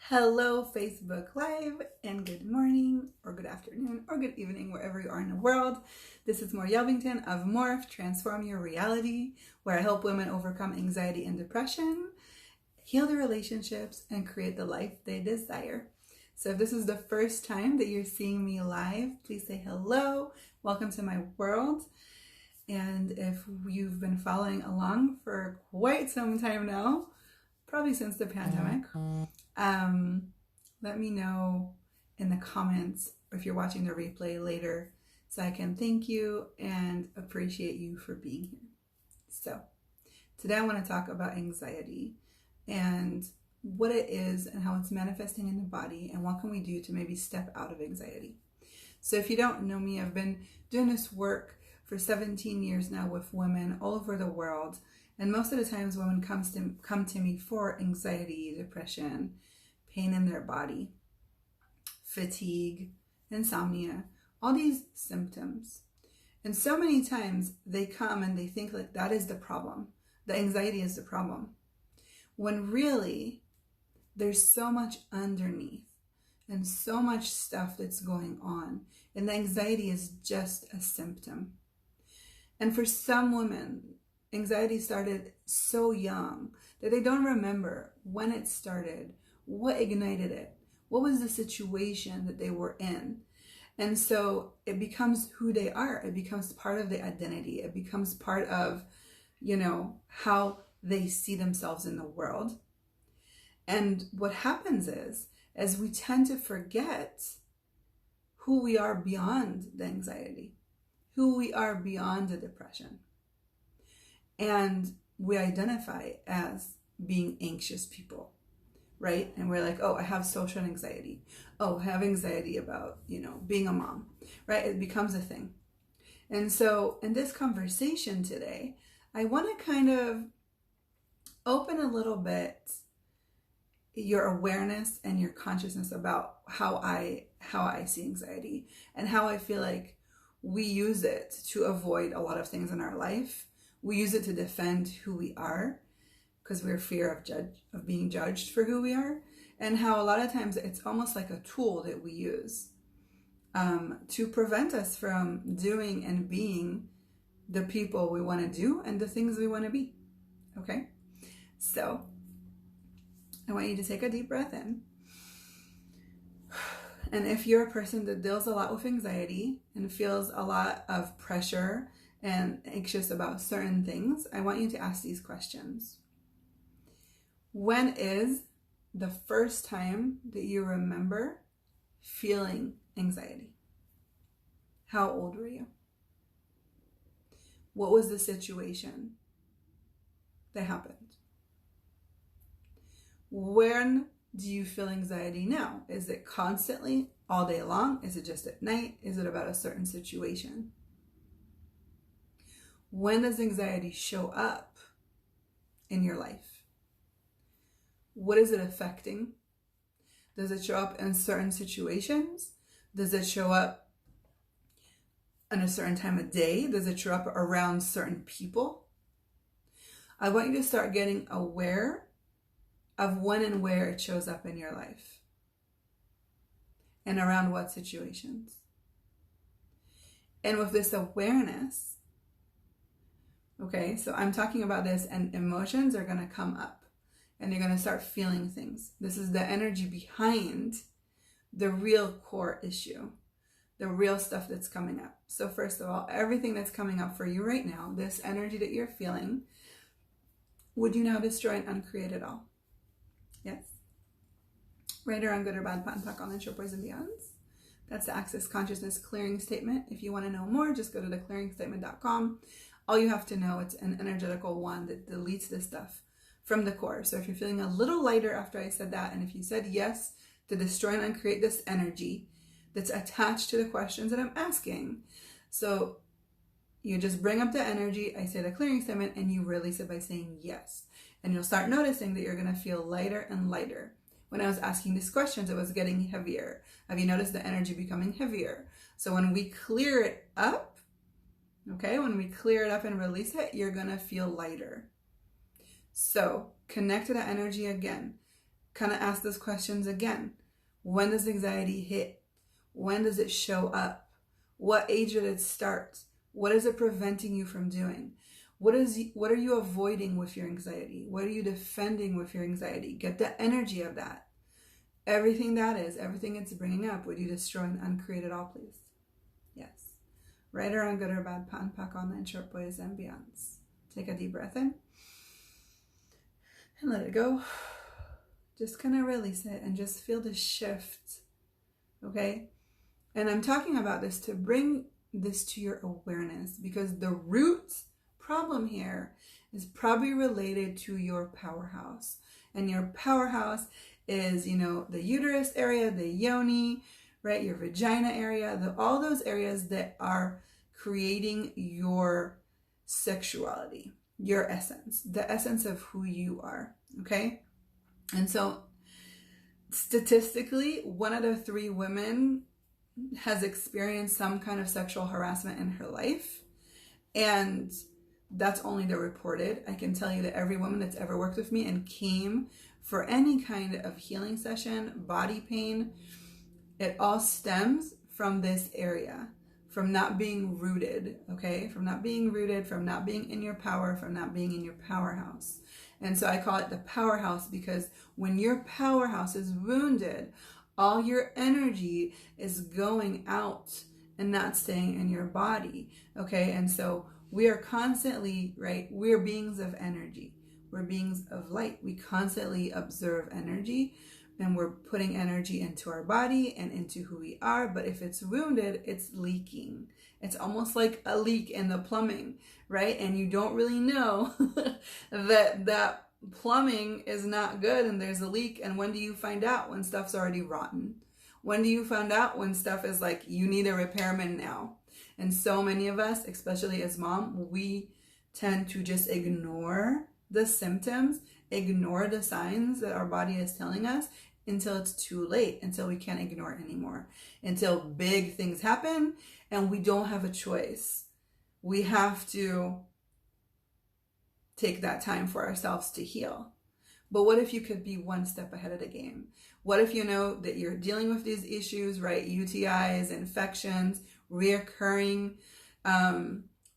Hello, Facebook Live, and good morning, or good afternoon, or good evening, wherever you are in the world. This is More Yelvington of Morph, Transform Your Reality, where I help women overcome anxiety and depression, heal their relationships, and create the life they desire. So if this is the first time that you're seeing me live, please say hello. Welcome to my world. And if you've been following along for quite some time now, probably since the pandemic, let me know in the comments if you're watching the replay later so I can thank you and appreciate you for being here. So today I want to talk about anxiety and what it is and how it's manifesting in the body and what can we do to maybe step out of anxiety. So if you don't know me, I've been doing this work for 17 years now with women all over the world. And most of the times women come to me for anxiety, depression, pain in their body, fatigue, insomnia, all these symptoms. And so many times they come and they think like that is the problem. The anxiety is the problem. When really there's so much underneath and so much stuff that's going on. And the anxiety is just a symptom. And for some women, anxiety started so young that they don't remember when it started, what ignited it, what was the situation that they were in. And so it becomes who they are. It becomes part of their identity. It becomes part of, how they see themselves in the world. And what happens is we tend to forget who we are beyond the anxiety, who we are beyond the depression. And we identify as being anxious people, right? And we're like, oh, I have social anxiety. Oh, I have anxiety about, being a mom, right? It becomes a thing. And so in this conversation today, I want to kind of open a little bit your awareness and your consciousness about how I see anxiety and how I feel like we use it to avoid a lot of things in our life. We use it to defend who we are because we're fear of being judged for who we are, and how a lot of times it's almost like a tool that we use to prevent us from doing and being the people we want to do and the things we want to be. Okay? So I want you to take a deep breath in. And if you're a person that deals a lot with anxiety and feels a lot of pressure and anxious about certain things, I want you to ask these questions. When is the first time that you remember feeling anxiety? How old were you? What was the situation that happened? When do you feel anxiety now? Is it constantly, all day long? Is it just at night? Is it about a certain situation? When does anxiety show up in your life? What is it affecting? Does it show up in certain situations? Does it show up in a certain time of day? Does it show up around certain people? I want you to start getting aware of when and where it shows up in your life and around what situations. And with this awareness, okay, so I'm talking about this and emotions are going to come up and you're going to start feeling things. This is the energy behind the real core issue, the real stuff that's coming up. So first of all, everything that's coming up for you right now, this energy that you're feeling, would you now destroy and uncreate it all? Yes. Right or wrong, good or bad, pot and talk, all show poison beyonds. That's the Access Consciousness Clearing Statement. If you want to know more, just go to theclearingstatement.com. All you have to know, it's an energetical one that deletes this stuff from the core. So if you're feeling a little lighter after I said that, and if you said yes to destroy and uncreate this energy that's attached to the questions that I'm asking, so you just bring up the energy, I say the clearing statement, and you release it by saying yes. And you'll start noticing that you're going to feel lighter and lighter. When I was asking these questions, it was getting heavier. Have you noticed the energy becoming heavier? So when we clear it up, okay, when we clear it up and release it, you're going to feel lighter. So connect to that energy again. kind of ask those questions again. When does anxiety hit? When does it show up? What age did it start? What is it preventing you from doing? What are you avoiding with your anxiety? What are you defending with your anxiety? Get the energy of that. Everything it's bringing up, would you destroy and uncreate it all, please? Yes. Right or wrong, good or bad, Pan, Pac, online, short boys, and beyonds. Take a deep breath in and let it go. Just kind of release it and just feel the shift, okay? And I'm talking about this to bring this to your awareness, because the root problem here is probably related to your powerhouse. And your powerhouse is, the uterus area, the yoni, right? Your vagina area, all those areas that are creating your sexuality, your essence, the essence of who you are, okay? And so statistically, 1 out of 3 women has experienced some kind of sexual harassment in her life. And that's only the reported. I can tell you that every woman that's ever worked with me and came for any kind of healing session, body pain, it all stems from this area, from not being rooted, okay? From not being rooted, from not being in your power, from not being in your powerhouse. And so I call it the powerhouse, because when your powerhouse is wounded, all your energy is going out and not staying in your body, okay? And so we are constantly, right? We're beings of energy. We're beings of light. We constantly observe energy, and we're putting energy into our body and into who we are. But if it's wounded, it's leaking. It's almost like a leak in the plumbing, right? And you don't really know that plumbing is not good and there's a leak. And when do you find out? When stuff's already rotten. When do you find out? When stuff is like, you need a repairman now. And so many of us, especially as mom, we tend to just ignore the symptoms, ignore the signs that our body is telling us until it's too late, until we can't ignore it anymore, until big things happen and we don't have a choice. We have to take that time for ourselves to heal. But what if you could be one step ahead of the game? What if you know that you're dealing with these issues, right? UTIs, infections, reoccurring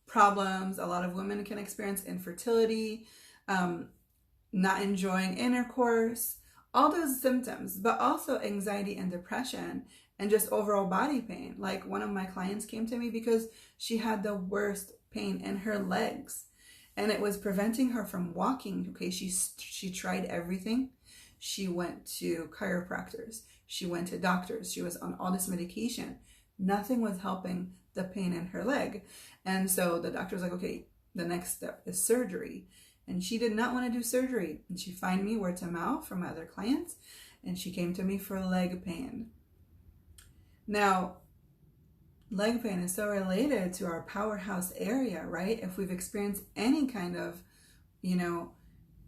problems. A lot of women can experience infertility, not enjoying intercourse, all those symptoms, but also anxiety and depression and just overall body pain. Like, one of my clients came to me because she had the worst pain in her legs and it was preventing her from walking. Okay, she tried everything. She went to chiropractors. She went to doctors. She was on all this medication. Nothing was helping the pain in her leg. And so the doctor was like, okay, the next step is surgery. And she did not want to do surgery. And she found me word to mouth from my other clients. And she came to me for leg pain. Now, leg pain is so related to our powerhouse area, right? If we've experienced any kind of,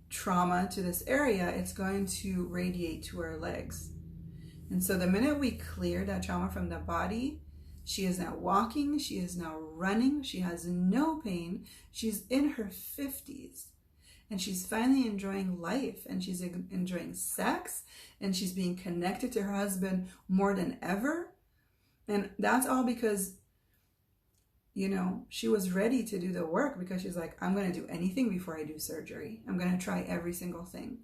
trauma to this area, it's going to radiate to our legs. And so the minute we clear that trauma from the body, she is now walking, she is now running, she has no pain, she's in her 50s, and she's finally enjoying life, and she's enjoying sex, and she's being connected to her husband more than ever. And that's all because, she was ready to do the work, because she's like, I'm going to do anything before I do surgery. I'm going to try every single thing.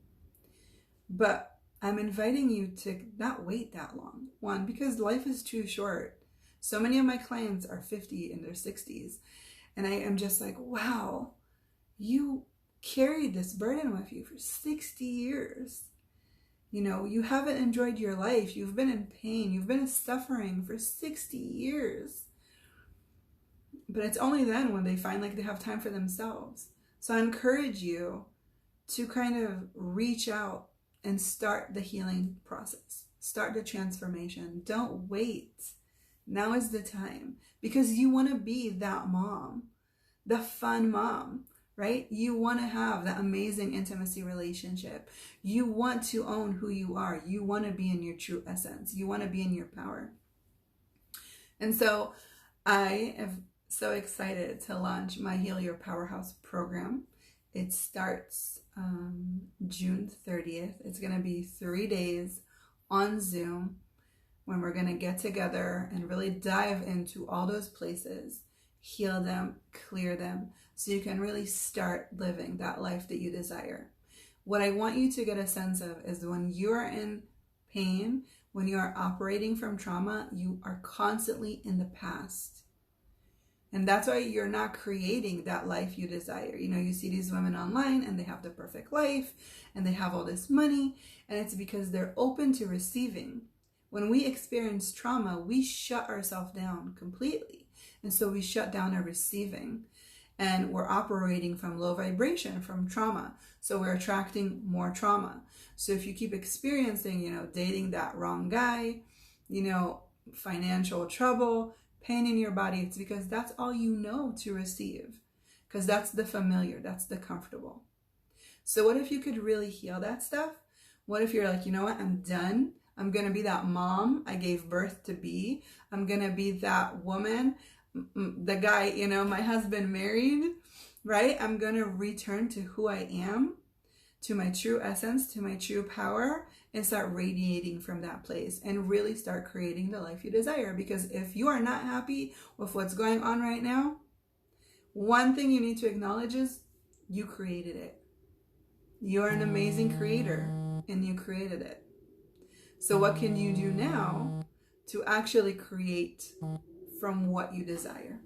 But I'm inviting you to not wait that long. One, because life is too short. So many of my clients are 50 in their 60s. And I am just like, wow, you carried this burden with you for 60 years. You haven't enjoyed your life. You've been in pain. You've been suffering for 60 years. But it's only then when they find like they have time for themselves. So I encourage you to kind of reach out and start the healing process. Start the transformation. Don't wait. Now is the time, because you want to be that mom, the fun mom, right? You want to have that amazing intimacy relationship. You want to own who you are. You want to be in your true essence. You want to be in your power. And so I am so excited to launch my Heal Your Powerhouse program. It starts June 30th. It's going to be 3 days on Zoom when we're going to get together and really dive into all those places, heal them, clear them, so you can really start living that life that you desire. What I want you to get a sense of is when you are in pain, when you are operating from trauma, you are constantly in the past. And that's why you're not creating that life you desire. You know, you see these women online and they have the perfect life and they have all this money, and it's because they're open to receiving. When we experience trauma, we shut ourselves down completely. And so we shut down our receiving. And we're operating from low vibration, from trauma. So we're attracting more trauma. So if you keep experiencing, dating that wrong guy, financial trouble, pain in your body, it's because that's all you know to receive. Because that's the familiar, that's the comfortable. So what if you could really heal that stuff? What if you're like, you know what, I'm done. I'm going to be that mom I gave birth to be. I'm going to be that woman, the guy, my husband married, right? I'm going to return to who I am, to my true essence, to my true power, and start radiating from that place and really start creating the life you desire. Because if you are not happy with what's going on right now, one thing you need to acknowledge is you created it. You're an amazing creator and you created it. So what can you do now to actually create from what you desire?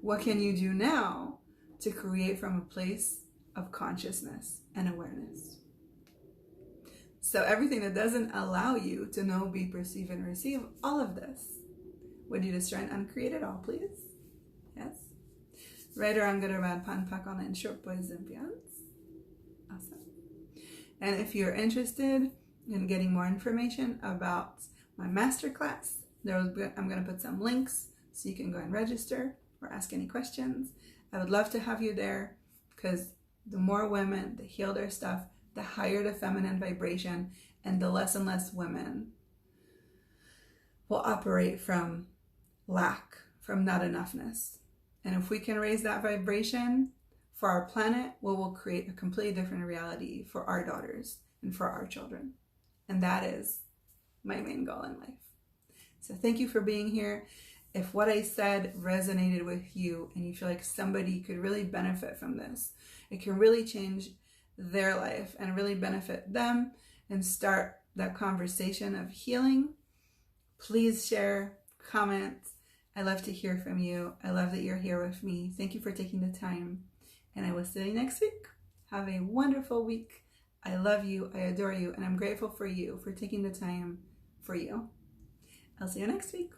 What can you do now to create from a place of consciousness and awareness? So everything that doesn't allow you to know, be, perceive, and receive all of this, would you just try and uncreate it all, please? Yes? Right, I'm gonna rad pan pak on and short boys and pians. Awesome. And if you're interested in getting more information about my masterclass, I'm gonna put some links so you can go and register or ask any questions. I would love to have you there, because the more women that heal their stuff, the higher the feminine vibration, and the less and less women will operate from lack, from not enoughness. And if we can raise that vibration for our planet, we will create a completely different reality for our daughters and for our children. And that is my main goal in life. So thank you for being here. If what I said resonated with you and you feel like somebody could really benefit from this, it can really change their life and really benefit them and start that conversation of healing, please share, comment. I love to hear from you. I love that you're here with me. Thank you for taking the time. And I will see you next week. Have a wonderful week. I love you. I adore you. And I'm grateful for you for taking the time for you. I'll see you next week.